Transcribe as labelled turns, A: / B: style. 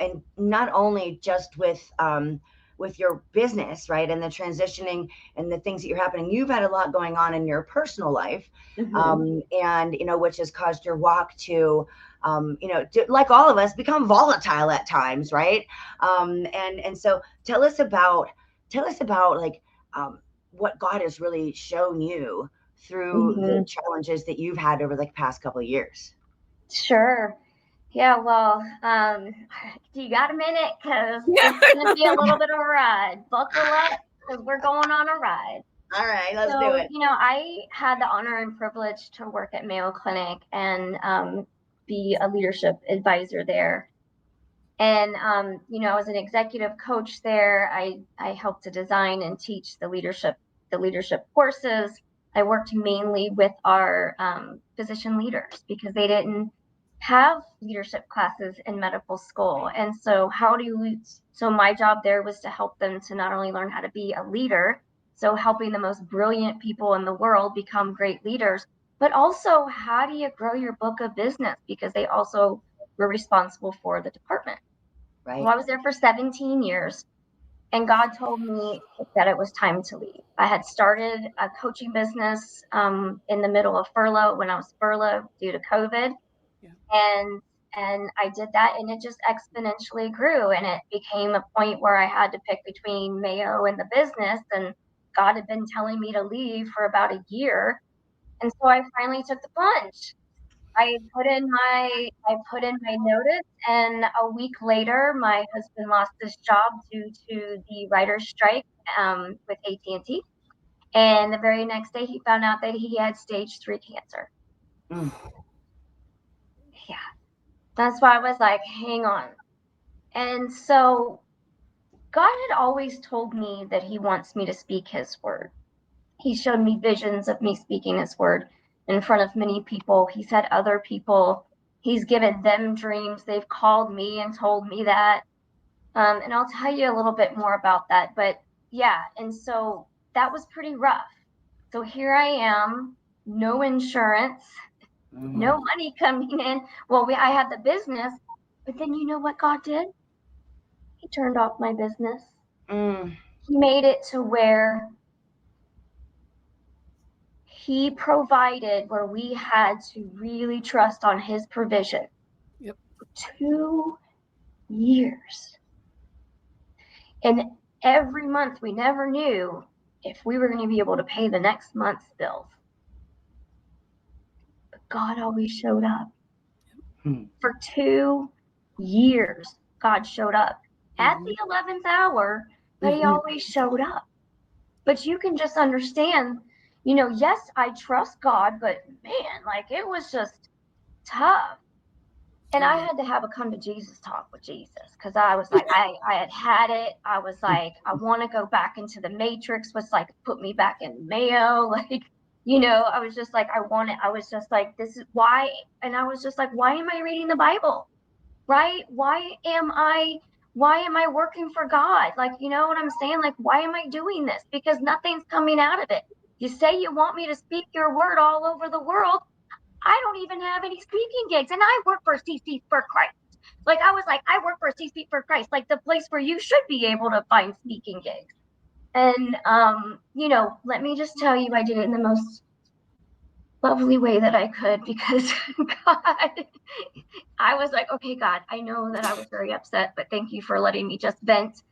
A: and not only just with your business, right, and the transitioning and the things that you're happening, you've had a lot going on in your personal life, and which has caused your walk to, like all of us, become volatile at times, right? And so tell us about like what God has really shown you through the challenges that you've had over the past couple of years.
B: Sure. Yeah, well, do you got a minute? Because it's going to be a little bit of a ride. Buckle up, because we're going on a ride.
A: All right, let's do
B: So,
A: it.
B: I had the honor and privilege to work at Mayo Clinic and be a leadership advisor there. And, I was an executive coach there. I helped to design and teach the leadership courses. I worked mainly with our physician leaders because they didn't have leadership classes in medical school. And so so my job there was to help them to not only learn how to be a leader, so helping the most brilliant people in the world become great leaders, but also how do you grow your book of business, because they also were responsible for the department.
A: Right.
B: Well, I was there for 17 years, and God told me that it was time to leave. I had started a coaching business in the middle of furlough, when I was furloughed due to COVID. Yeah. And I did that, and it just exponentially grew, and it became a point where I had to pick between Mayo and the business, and God had been telling me to leave for about a year. And so I finally took the plunge. I put in my notice, and a week later, my husband lost his job due to the writer's strike with AT&T. And the very next day, he found out that he had stage 3 cancer. Yeah, that's why I was like, hang on. And so God had always told me that he wants me to speak his word. He showed me visions of me speaking his word in front of many people. He said other people, he's given them dreams. They've called me and told me that. And I'll tell you a little bit more about that. But yeah, and so that was pretty rough. So here I am, no insurance, no money coming in. Well, I had the business, but then you know what God did? He turned off my business. He made it to where he provided, where we had to really trust on his provision. Yep. For 2 years. And every month we never knew if we were going to be able to pay the next month's bills. But God always showed up. For 2 years, God showed up at the 11th hour, but he always showed up. But you can just understand, yes, I trust God, but man, it was just tough. And I had to have a come to Jesus talk with Jesus, because I was like, I had it. I was like, I want to go back into the matrix, was like, put me back in Mayo. I was just like, I was just like, this is why. And I was just like, why am I reading the Bible? Right? Why am I working for God? You know what I'm saying? Why am I doing this? Because nothing's coming out of it. You say you want me to speak your word all over the world. I don't even have any speaking gigs, and I work for CC for Christ. I was like, I work for CC for Christ, the place where you should be able to find speaking gigs. And let me just tell you, I did it in the most lovely way that I could, because God, I was like, okay, God, I know that I was very upset, but thank you for letting me just vent.